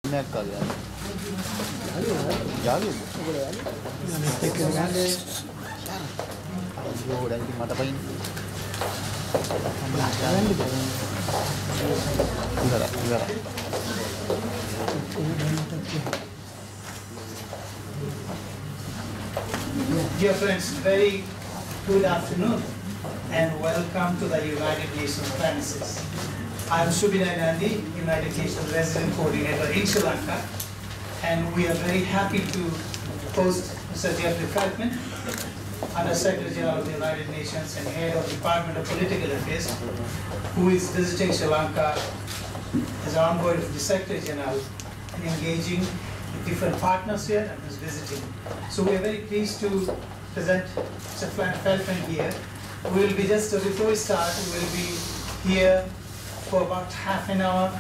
Dear friends, very good afternoon and welcome to the United Nations premises. I am Subinay Nandi, United Nations Resident Coordinator in Sri Lanka, and we are very happy to host Mr. Jeffrey Feltman, Under Secretary General of the United Nations and Head of Department of Political Affairs, who is visiting Sri Lanka as an envoy of the Secretary General and engaging with different partners here and is visiting. So we are very pleased to present Mr. Feltman here. We will be just, before we start, we will be here for about half an hour.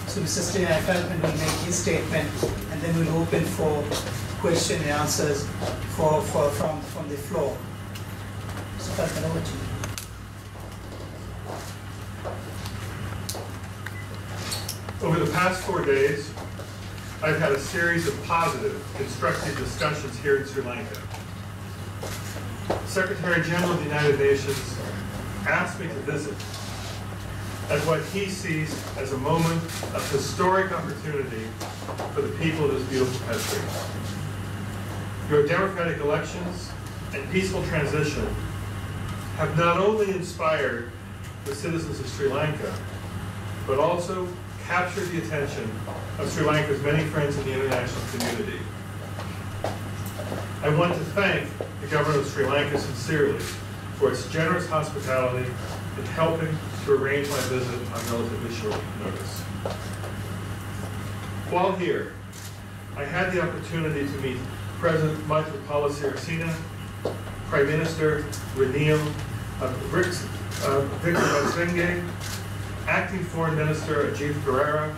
So Mr. Feltman will make his statement and then we'll open for question and answers from the floor. Mr. Feltman, over to you. Over the past 4 days, I've had a series of positive, constructive discussions here in Sri Lanka. Secretary General of the United Nations asked me to visit at what he sees as a moment of historic opportunity for the people of this beautiful country. Your democratic elections and peaceful transition have not only inspired the citizens of Sri Lanka, but also captured the attention of Sri Lanka's many friends in the international community. I want to thank the government of Sri Lanka sincerely for its generous hospitality in helping to arrange my visit on relatively short notice. While here, I had the opportunity to meet President Maithripala Sirisena, Prime Minister Ranil Wickremesinghe, Acting Foreign Minister Ajit Ferreira,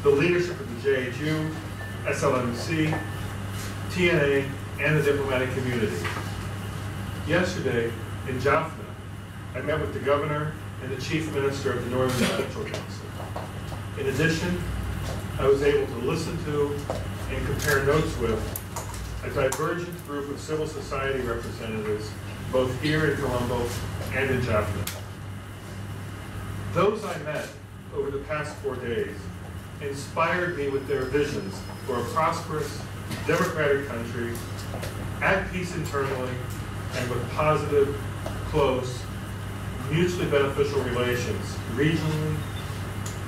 the leadership of the JHU, SLMC, TNA, and the diplomatic community. Yesterday, in Jaffna, I met with the Governor and the Chief Minister of the Northern Provincial Council. In addition, I was able to listen to and compare notes with a divergent group of civil society representatives, both here in Colombo and in Jaffna. Those I met over the past 4 days inspired me with their visions for a prosperous, democratic country, at peace internally, and with positive, close, mutually beneficial relations regionally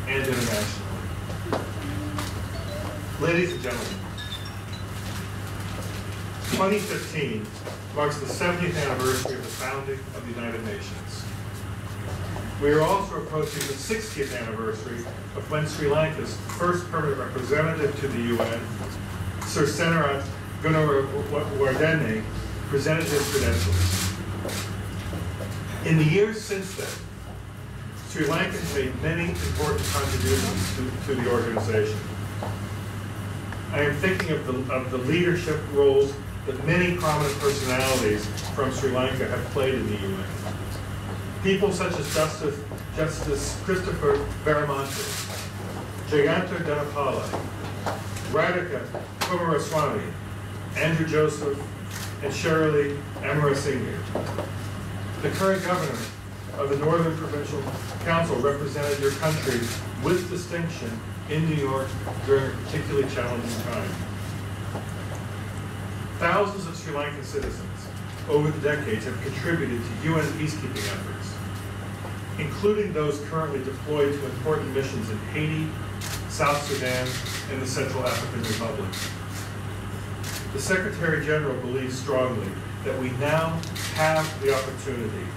and internationally. Ladies and gentlemen, 2015 marks the 70th anniversary of the founding of the United Nations. We are also approaching the 60th anniversary of when Sri Lanka's first permanent representative to the UN, Sir Senarat Gunawardene, presented his credentials. In the years since then, Sri Lanka has made many important contributions to the organization. I am thinking of the leadership roles that many prominent personalities from Sri Lanka have played in the UN. People such as Justice Christopher Veramonte, Jayanta Dhanapala, Radhika Kumaraswamy, Andrew Joseph, and Shirley Amarasinghe. The current governor of the Northern Provincial Council represented your country with distinction in New York during a particularly challenging time. Thousands of Sri Lankan citizens over the decades have contributed to UN peacekeeping efforts, including those currently deployed to important missions in Haiti, South Sudan, and the Central African Republic. The Secretary General believes strongly that we now have the opportunity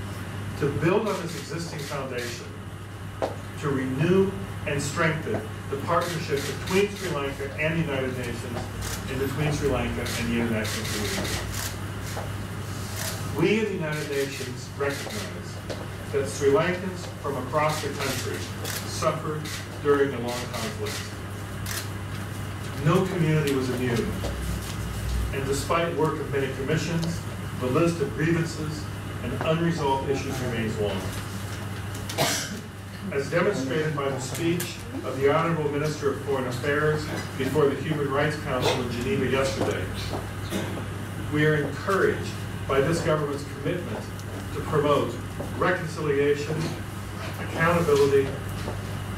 to build on this existing foundation, to renew and strengthen the partnership between Sri Lanka and the United Nations and between Sri Lanka and the international community. We in the United Nations recognize that Sri Lankans from across the country suffered during the long conflict. No community was immune, and despite work of many commissions, the list of grievances and unresolved issues remains long. as demonstrated by the speech of the Honorable Minister of Foreign Affairs before the Human Rights Council in Geneva yesterday. We are encouraged by this government's commitment to promote reconciliation, accountability,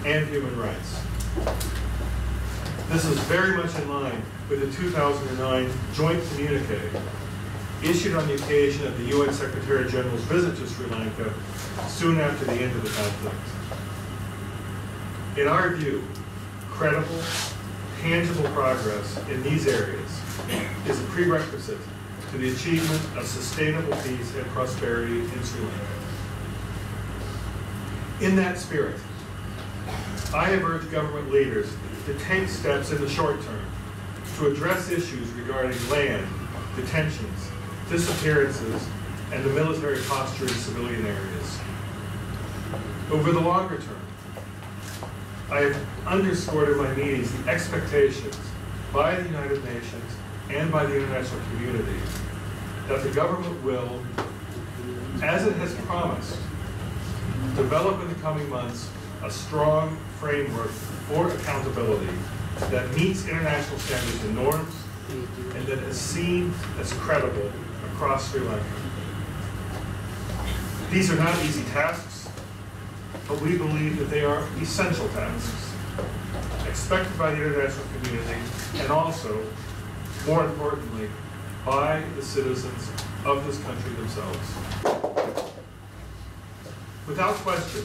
and human rights. This is very much in line with the 2009 joint communique issued on the occasion of the UN Secretary General's visit to Sri Lanka soon after the end of the conflict. In our view, credible, tangible progress in these areas is a prerequisite to the achievement of sustainable peace and prosperity in Sri Lanka. In that spirit, I have urged government leaders to take steps in the short term to address issues regarding land, detentions, disappearances, and the military posture in civilian areas. Over the longer term, I have underscored in my meetings the expectations by the United Nations and by the international community that the government will, as it has promised, develop in the coming months a strong framework for accountability that meets international standards and norms and that is seen as credible across Sri Lanka. These are not easy tasks, but we believe that they are essential tasks, expected by the international community and also, more importantly, by the citizens of this country themselves. Without question,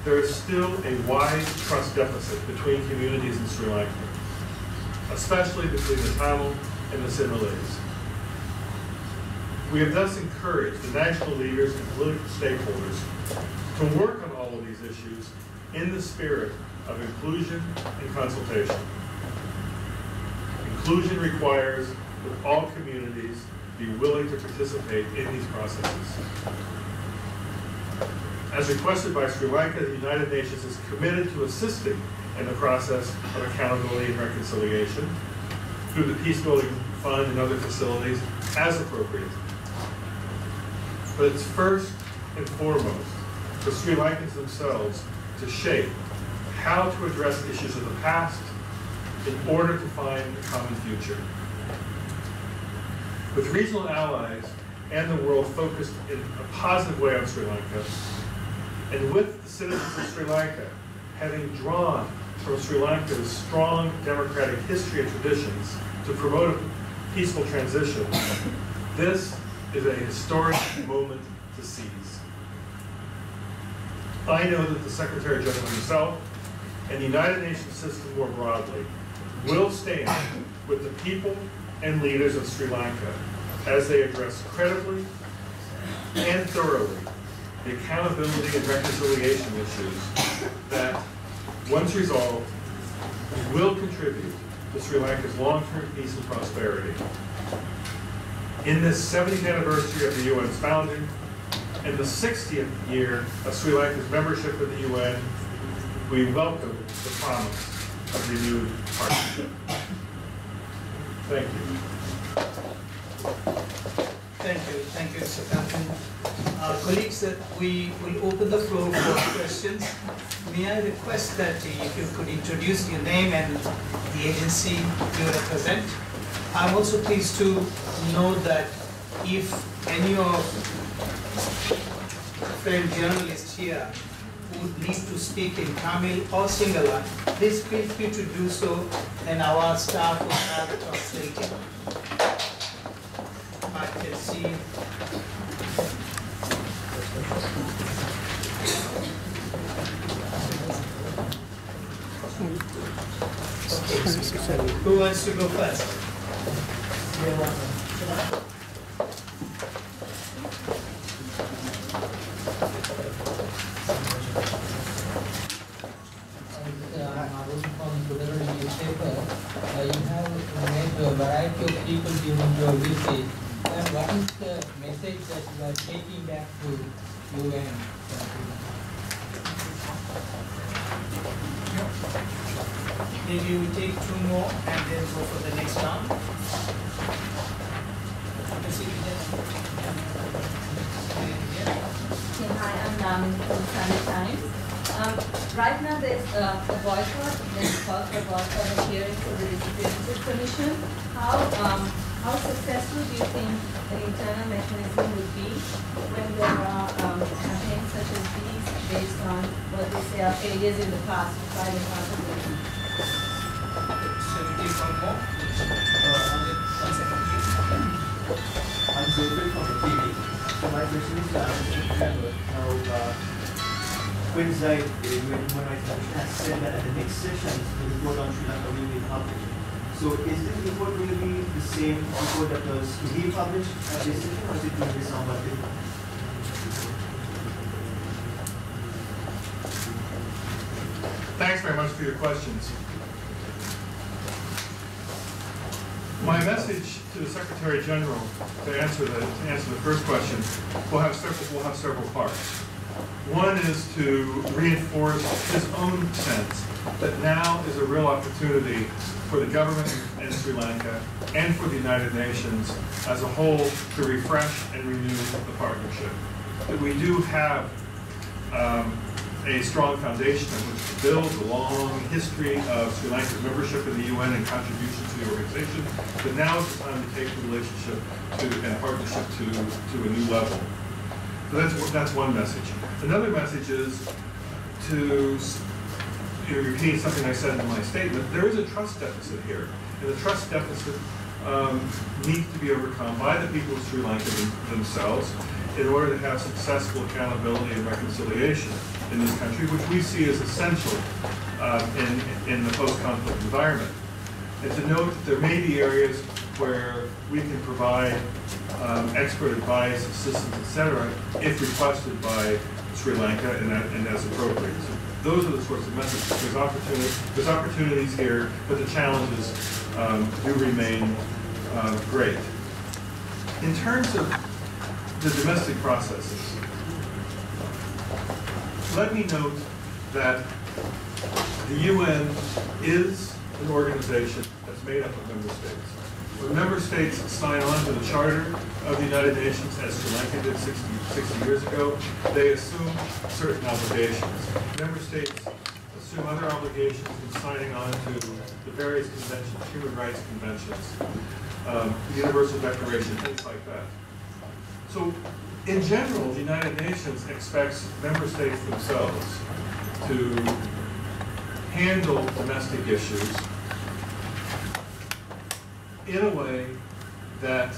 there is still a wide trust deficit between communities in Sri Lanka, especially between the Tamil and the Sinhalese. We have thus encouraged the national leaders and political stakeholders to work on all of these issues in the spirit of inclusion and consultation. Inclusion requires that all communities be willing to participate in these processes. As requested by Sri Lanka, the United Nations is committed to assisting in the process of accountability and reconciliation through the Peace Building Fund and other facilities as appropriate. But it's first and foremost for Sri Lankans themselves to shape how to address issues of the past in order to find a common future. With regional allies and the world focused in a positive way on Sri Lanka, and with the citizens of Sri Lanka having drawn from Sri Lanka's strong democratic history and traditions to promote a peaceful transition, this is a historic moment to seize. I know that the Secretary General himself and the United Nations system more broadly will stand with the people and leaders of Sri Lanka as they address credibly and thoroughly the accountability and reconciliation issues that, once resolved, will contribute to Sri Lanka's long-term peace and prosperity. In this 70th anniversary of the UN's founding and the 60th year of Sri Lanka's membership of the UN, we welcome the promise of renewed partnership. Thank you. Thank you, Mr. Captain. Colleagues, we will open the floor for questions. May I request that if you could introduce your name and the agency you represent. I'm also pleased to note that if any of friend journalists here would need to speak in Tamil or Sinhala, please feel free to do so, and our staff will have it translated. I can see. Okay. Who wants to go first? You have met a variety of people during your visit, and what is the message that you are taking back to UN? Maybe we take two more and then go for the next round. Hi, I'm Namin from Sunday Times. Right now there's a boycott, there's called for boycott of hearings for the Disciplinary Commission. How successful do you think an internal mechanism would be when there are campaigns such as these based on what they say are failures in the past to fight accountability? So we take one more. One second, please. I'm Gurpreet from the TV. So my question is, now Quinzai, the UN Human Rights Commission, has said that at the next session, the report on Sri Lanka will be published. So is this report going to be the same report that was to be published at this session, or is it going to be somewhat different? Thanks very much for your questions. My message to the Secretary General to answer the first question will have several parts. One is to reinforce his own sense that now is a real opportunity for the government in Sri Lanka and for the United Nations as a whole to refresh and renew the partnership. That we do have a strong foundation on which to build a long history of Sri Lanka's membership in the UN and contribution to the organization, but now is the time to take the relationship and partnership to a new level. So that's one message. Another message is to repeat something I said in my statement. There is a trust deficit here, and the trust deficit needs to be overcome by the people of Sri Lanka themselves in order to have successful accountability and reconciliation in this country, which we see as essential in the post-conflict environment. And to note that there may be areas where we can provide expert advice, assistance, etc., if requested by Sri Lanka and as appropriate. So those are the sorts of messages. There's opportunities here, but the challenges do remain great. In terms of the domestic processes, let me note that the UN is an organization that's made up of member states. When member states sign on to the Charter of the United Nations, as Sri Lanka did 60 years ago, they assume certain obligations. Member states assume other obligations in signing on to the various conventions, human rights conventions, the Universal Declaration, things like that. So, in general, the United Nations expects member states themselves to handle domestic issues in a way that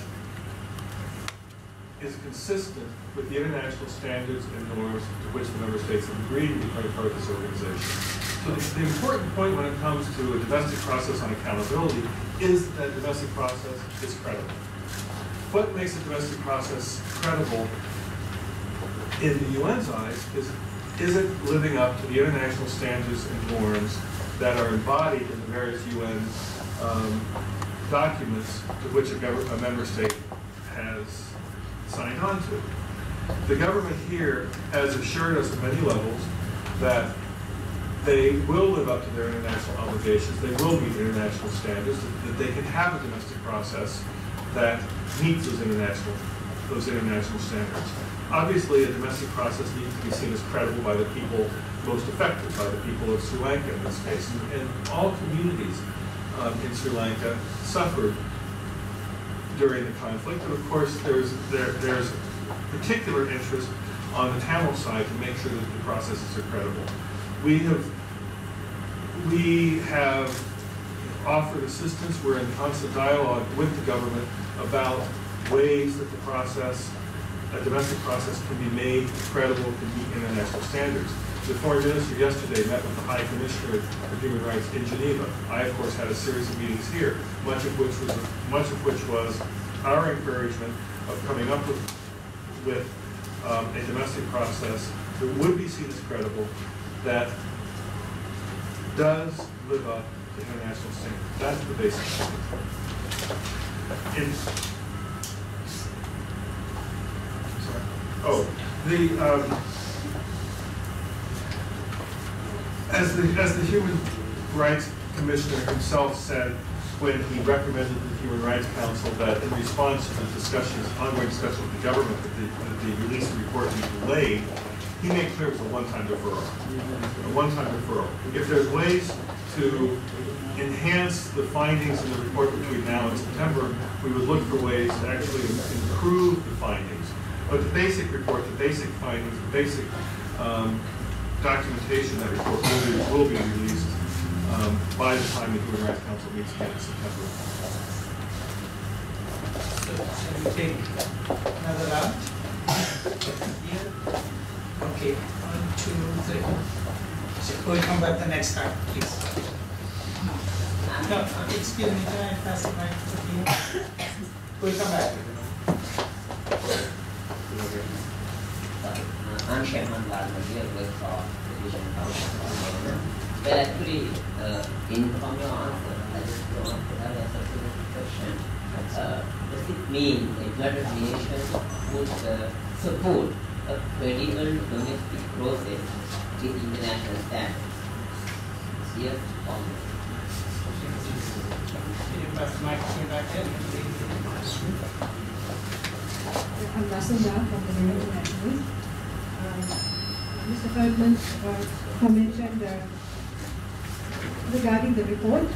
is consistent with the international standards and norms to which the member states have agreed to become part of this organization. So the important point when it comes to a domestic process on accountability is that domestic process is credible. What makes a domestic process credible in the UN's eyes is it living up to the international standards and norms that are embodied in the various UN documents to which a member state has signed on to. The government here has assured us at many levels that they will live up to their international obligations, they will meet international standards, that they can have a domestic process that meets those international standards. Obviously, a domestic process needs to be seen as credible by the people most affected, by the people of Sri Lanka in this case. And all communities in Sri Lanka suffered during the conflict. And of course, there's particular interest on the Tamil side to make sure that the processes are credible. We have offered assistance. We're in constant dialogue with the government about ways that a domestic process can be made credible, can meet international standards. The Foreign Minister yesterday met with the High Commissioner for Human Rights in Geneva. I, of course, had a series of meetings here, much of which was our encouragement of coming up with a domestic process that would be seen as credible, that does live up to international standards. That's the basic point. As the Human Rights Commissioner himself said when he recommended to the Human Rights Council that in response to the ongoing discussions with the government that the release of the report be delayed, he made clear it was a one-time deferral. A one-time deferral. If there's ways to enhance the findings in the report between now and September, we would look for ways to actually improve the findings. But the basic report, the basic findings, the basic documentation of that report will be released by the time the Human Rights Council meets again in September. So, shall we take another round? Here. Okay, 1, 2, 3. So we'll come back the next time, please. No, excuse me, can I pass the mic to you? We'll come back. I'm Shahman Lalmaji, I work for Division Council. Well, actually, from your answer, I just want to have a supplementary question. Does it mean the United Nations would support a credible domestic process with international standards? Yes or no? Can you pass the mic to me back there? I'm Vasudha from the United Nations. Mr. Feldman commented regarding the report.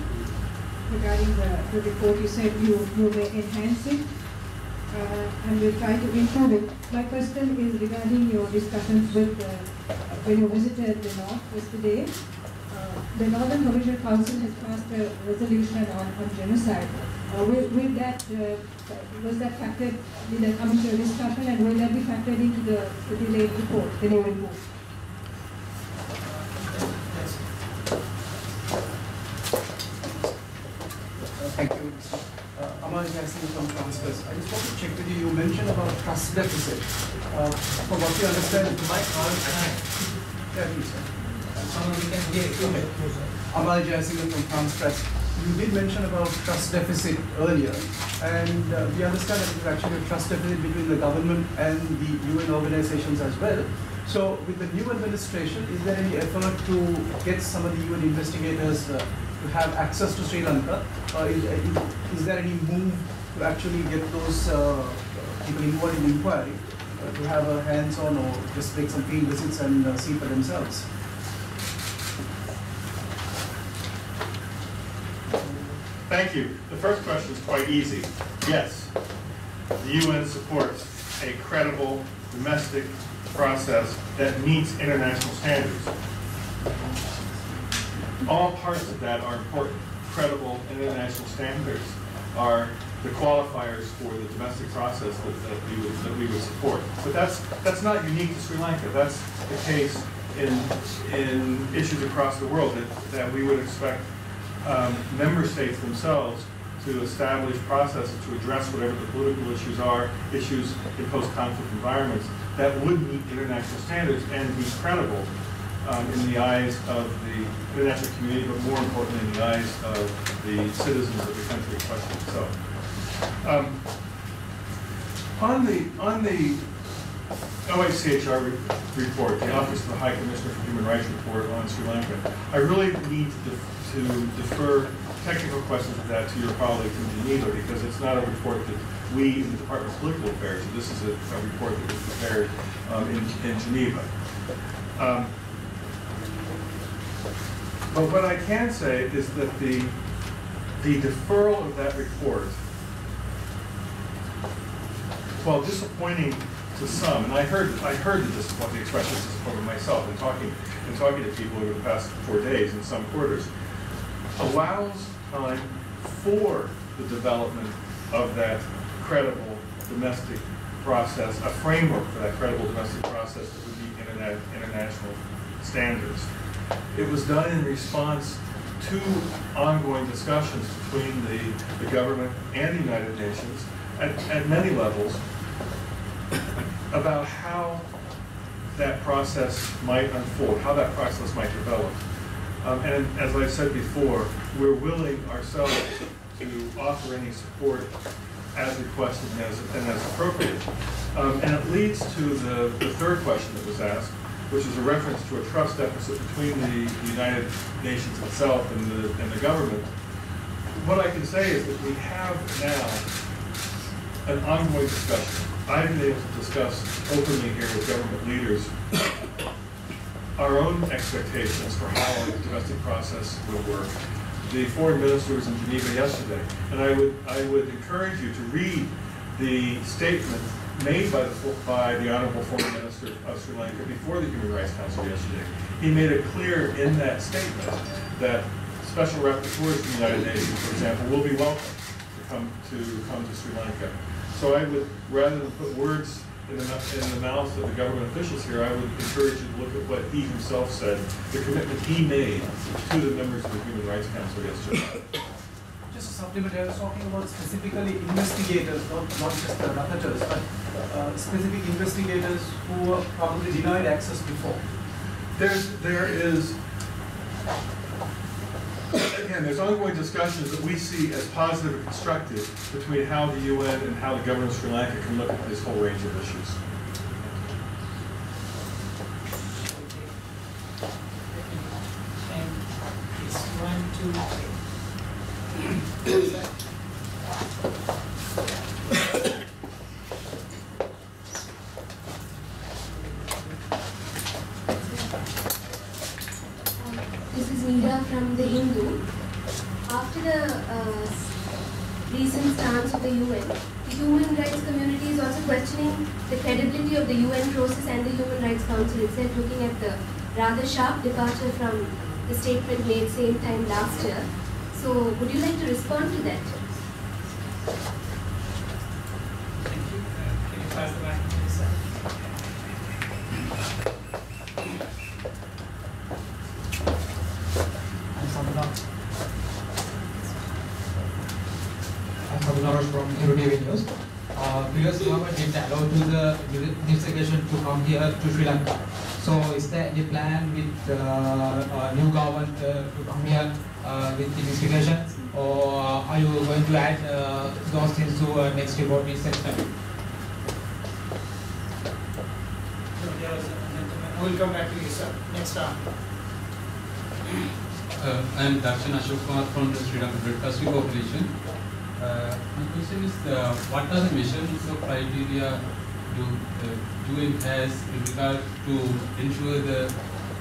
Regarding the report, you said you may enhance it and will try to improve it. My question is regarding your discussions with when you visited the North yesterday. The Northern Provincial Council has passed a resolution on genocide. Will that was that factored? Did that come into your discussion, and will that be factored into the delayed report, the new report? Thank you. Amal Yassin from Transfers. I just want to check with you. You mentioned about trust deficit. From what you understand, yeah, please. Amal Jayasinghe from France Press. You did mention about trust deficit earlier, and we understand that there is actually a trust deficit between the government and the UN organizations as well. So with the new administration, is there any effort to get some of the UN investigators to have access to Sri Lanka? Is there any move to actually get those people involved in the inquiry to have a hands-on or just make some field visits and see for themselves? Thank you. The first question is quite easy. Yes, the UN supports a credible domestic process that meets international standards. All parts of that are important. Credible international standards are the qualifiers for the domestic process that we would support. But that's not unique to Sri Lanka. That's the case in issues across the world that we would expect member states themselves to establish processes to address whatever the political issues are, issues in post-conflict environments that would meet international standards and be credible in the eyes of the international community, but more importantly in the eyes of the citizens of the country in question. So, on the OHCHR report, the Office of the High Commissioner for Human Rights report on Sri Lanka, I really need to defer technical questions of that to your colleagues in Geneva, because it's not a report that we in the Department of Political Affairs, this is a report that was prepared in Geneva. But what I can say is that the deferral of that report, while disappointing to some, and I heard the expression of disappointment myself in talking to people over the past 4 days in some quarters, allows time for the development of that credible domestic process, a framework for that credible domestic process that would meet international standards. It was done in response to ongoing discussions between the government and the United Nations at many levels about how that process might unfold, how that process might develop. And as I said before, we're willing ourselves to offer any support as requested and as appropriate. And it leads to the third question that was asked, which is a reference to a trust deficit between the United Nations itself and the government. What I can say is that we have now an ongoing discussion. I've been able to discuss openly here with government leaders our own expectations for how the domestic process will work. The foreign minister was in Geneva yesterday, and I would encourage you to read the statement made by the Honorable Foreign Minister of Sri Lanka before the Human Rights Council yesterday. He made it clear in that statement that special rapporteurs from the United Nations, for example, will be welcome to come to Sri Lanka. So I would, rather than put words in the mouths of the government officials here, I would encourage you to look at what he himself said, the commitment he made to the members of the Human Rights Council yesterday. Just a supplement, I was talking about specifically investigators, not just the rapporteurs, but specific investigators who were probably denied access before. There's ongoing discussions that we see as positive and constructive between how the UN and how the government of Sri Lanka can look at this whole range of issues. And it's 1, 2, 3. This is Neera from the Hindu. After the recent stance of the UN, the human rights community is also questioning the credibility of the UN process and the Human Rights Council itself, looking at the rather sharp departure from the statement made same time last year. So, would you like to respond to that? Thank you. Can you pass the mic to the side? I'm from Hindu News. Previous government did allow to the investigation to come here to Sri Lanka. So is there any plan with new government to come here with investigation, or are you going to add those things to next report in September? I will come back to you, sir. Next round. I am Darshan Ashok Kumar from the Sri Lanka Broadcasting Corporation. My question is, what are the measures or criteria do UN has in regard to ensure the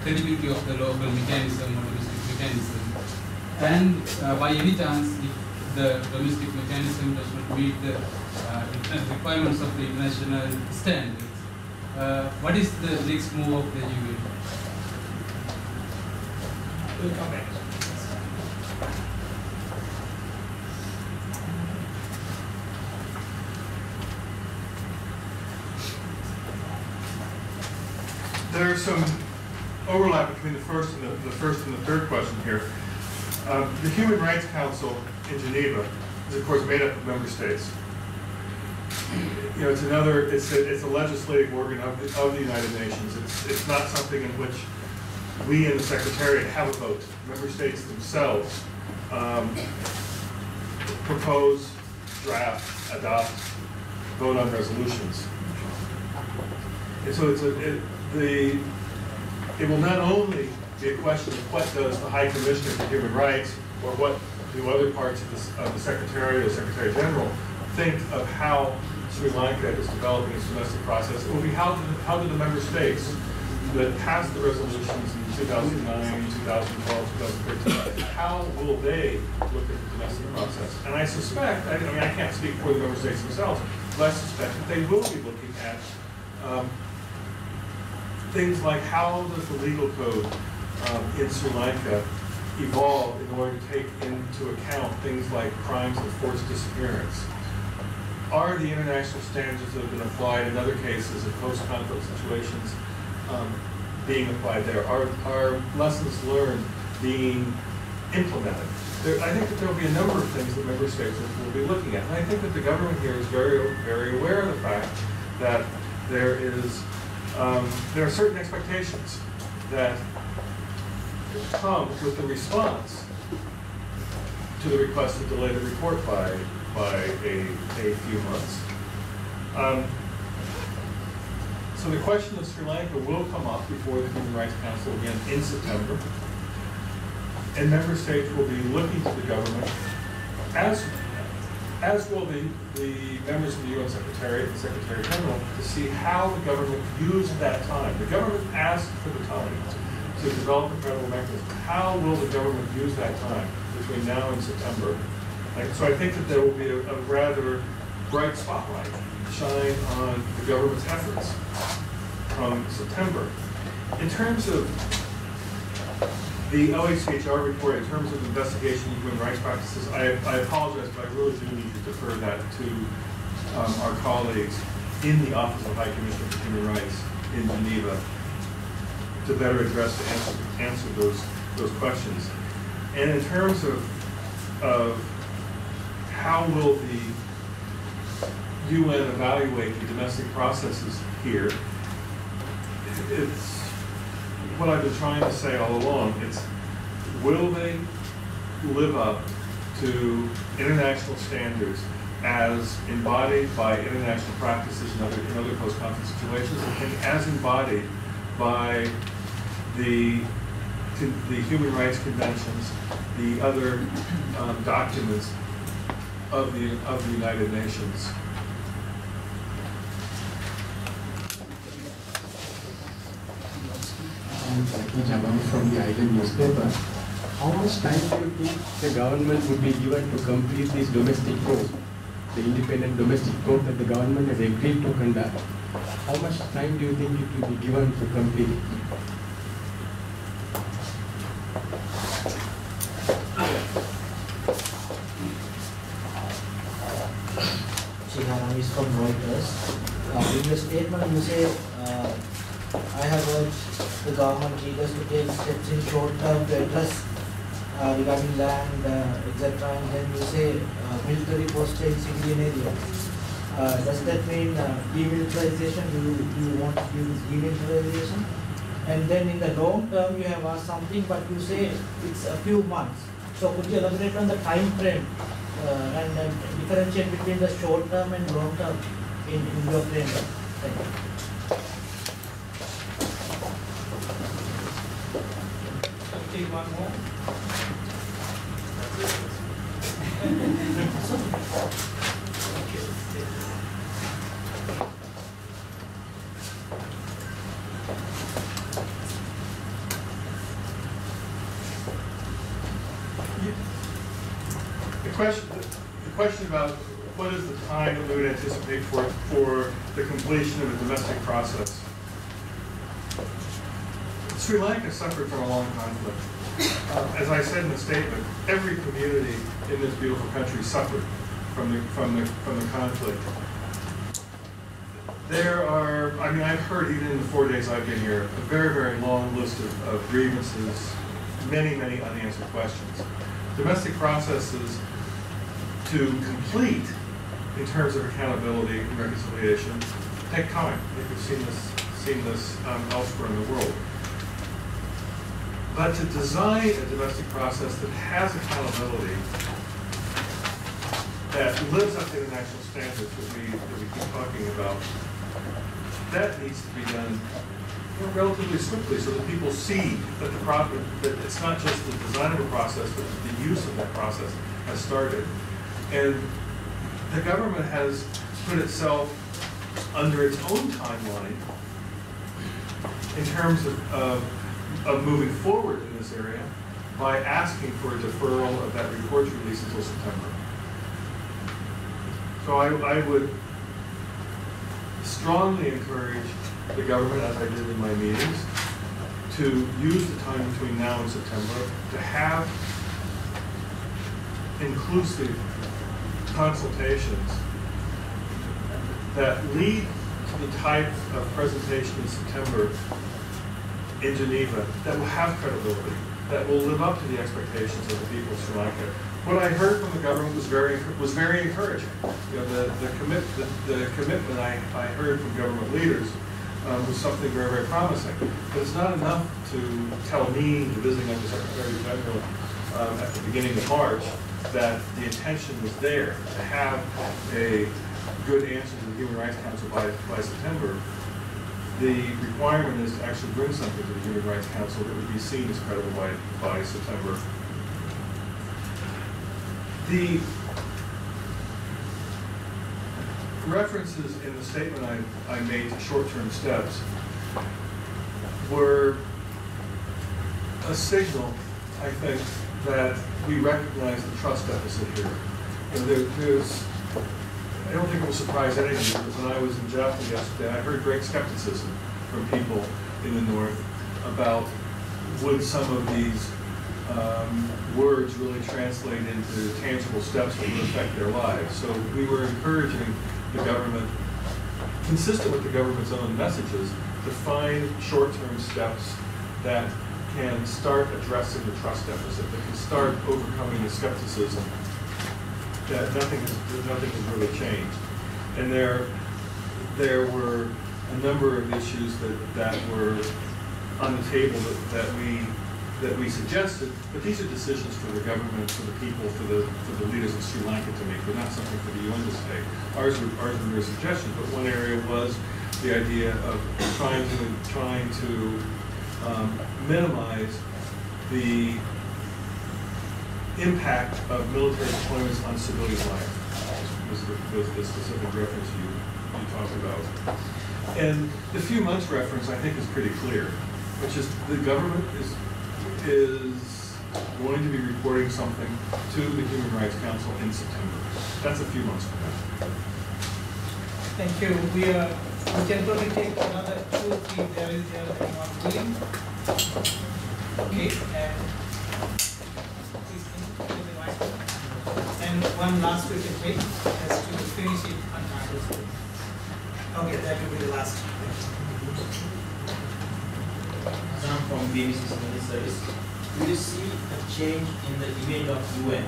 credibility of the local mechanism or domestic mechanism? And by any chance, if the domestic mechanism does not meet the requirements of the international standards, what is the next move of the UN? We'll come back. There's some overlap between the first and the third question here. The Human Rights Council in Geneva is, of course, made up of member states. You know, it's a legislative organ of the United Nations. It's not something in which we in the Secretariat have a vote. Member states themselves propose, draft, adopt, vote on resolutions. And so it will not only be a question of what does the High Commissioner for Human Rights or what do other parts of the Secretariat or Secretary General think of how Sri Lanka is developing its domestic process. It will be how do the member states that passed the resolutions in 2009, 2012, 2013, how will they look at the domestic process? And I suspect, I mean, I can't speak for the member states themselves, but I suspect that they will be looking at things like how does the legal code in Sri Lanka evolve in order to take into account things like crimes of forced disappearance? Are the international standards that have been applied in other cases of post-conflict situations being applied there? Are lessons learned being implemented? I think that there will be a number of things that member states will be looking at. And I think that the government here is very, very aware of the fact that there are certain expectations that come with the response to the request to delay the report by a few months. So the question of Sri Lanka will come up before the Human Rights Council again in September. And member states will be looking to the government, as will the members of the UN Secretariat and Secretary General, to see how the government used that time. The government asked for the time to develop a credible mechanism. How will the government use that time between now and September? So I think that there will be a rather bright spotlight shine on the government's efforts from September. In terms of the OHCHR report, in terms of investigation of human rights practices, I apologize, but I really do need to defer that to our colleagues in the Office of High Commissioner for Human Rights in Geneva to better address, to answer those questions. And in terms of how will the UN evaluate the domestic processes here, it's what I've been trying to say all along. It's, will they live up to international standards as embodied by international practices in other post-conflict situations, and as embodied by the human rights conventions, the other documents of the United Nations. I'm Jackie Jabam from the Island newspaper. How much time do you think the government would be given to complete this domestic probe, the independent domestic probe that the government has agreed to conduct? How much time do you think it will be given to complete it? Shiharam is from Reuters. In your statement, you say, I have urged the government leaders to take steps in short term to address regarding land, etc. And then you say military posture in civilian areas. Does that mean demilitarization? Do you want demilitarization? And then in the long term, you have asked something, but you say it's a few months. So could you elaborate on the time frame and differentiate between the short term and long term in your framework? Thank you. Take one more. The question about what is the time that we would anticipate for the completion of a domestic process. Sri Lanka suffered from a long conflict. As I said in the statement, every community in this beautiful country suffered from the conflict. There are, I mean, I've heard even in the 4 days I've been here, a very, very long list of grievances, many, many unanswered questions. Domestic processes to complete in terms of accountability and reconciliation take time. I think we've seen this elsewhere in the world. But to design a domestic process that has accountability, that lives up to international standards that we keep talking about, that needs to be done relatively swiftly so that people see that that it's not just the design of a process, but the use of that process has started. And the government has put itself under its own timeline in terms of moving forward in this area by asking for a deferral of that report's release until September. So I would strongly encourage the government, as I did in my meetings, to use the time between now and September to have inclusive consultations that lead to the type of presentation in September in Geneva that will have credibility, that will live up to the expectations of the people of Sri Lanka. What I heard from the government was very encouraging. You know, the commitment I heard from government leaders was something very, very promising. But it's not enough to tell me, the visiting Undersecretary General, at the beginning of March, that the intention was there to have a good answer to the Human Rights Council by September. The requirement is to actually bring something to the Human Rights Council that would be seen as credible by September. The references in the statement I made to short-term steps were a signal, I think, that we recognize the trust deficit here. You know, I don't think it will surprise any of you, because when I was in Japan yesterday, I heard great skepticism from people in the North about would some of these words really translate into tangible steps that would affect their lives. So we were encouraging the government, consistent with the government's own messages, to find short-term steps that can start addressing the trust deficit, that can start overcoming the skepticism that nothing has really changed. And there were a number of issues that were on the table that we suggested, but these are decisions for the government, for the people, for the leaders of Sri Lanka to make. They're not something for the UN to take. Ours were mere suggestions, but one area was the idea of trying to minimize the impact of military deployments on civilian life. Was the specific reference you talked about. And the few months reference, I think, is pretty clear, which is the government is going to be reporting something to the Human Rights Council in September. That's a few months from now. Thank you. We can probably take another 2 or 3. There is anyone willing? Okay. Please take the mic. And one last we can take as to finish it on time. Okay, that will be the last. I'm from BBC Somali Service. Do you see a change in the image of UN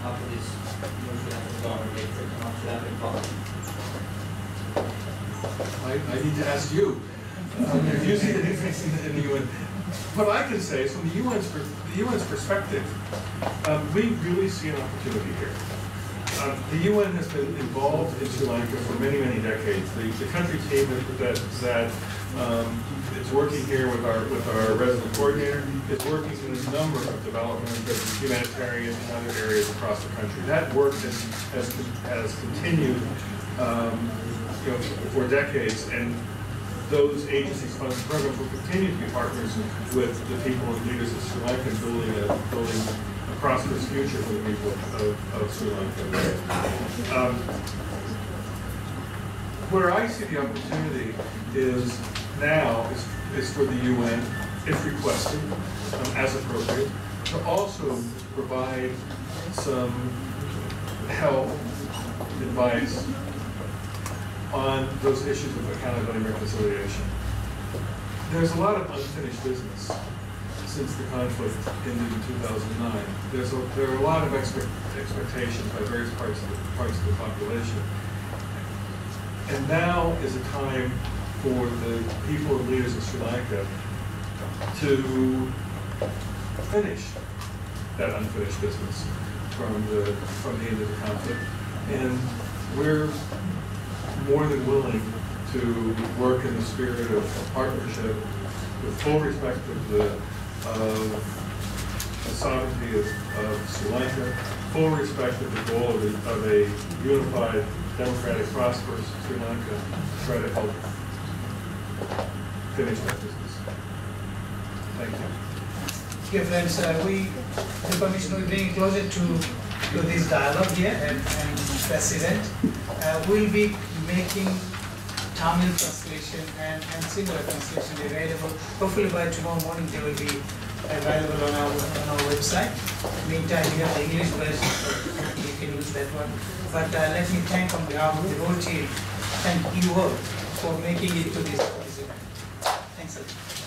after this Sri Lankan government takes it on Sri Lankan policy? I need to ask you. If you see the difference in the UN. What I can say is, from the UN's perspective, we really see an opportunity here. The UN has been involved in Sri Lanka for many, many decades. The country team that is working here with our resident coordinator is working in a number of development, humanitarian and other areas across the country. That work has continued for decades, and those agencies, funds, and programs will continue to be partners with the people and leaders of Sri Lanka, building a prosperous future for the people of Sri Lanka. Where I see the opportunity is now is for the UN, if requested, as appropriate, to also provide some help, advice on those issues of accountability and reconciliation. There's a lot of unfinished business since the conflict ended in 2009. There are a lot of expectations by various parts of the population. And now is a time for the people and leaders of Sri Lanka to finish that unfinished business from the end of the conflict. And we're more than willing to work in the spirit of partnership with full respect of the sovereignty of Sri Lanka, full respect of the goal of a unified, democratic, prosperous Sri Lanka, to try to help finish that business. Thank you. Okay, friends, the Commission will bring closer to this dialogue here, and President will be making Tamil translation and similar translation available. Hopefully by tomorrow morning they will be available on our website. Meantime, we have the English version, so you can use that one. But let me thank on behalf of the whole team, thank you all for making it to this event. Thanks a lot.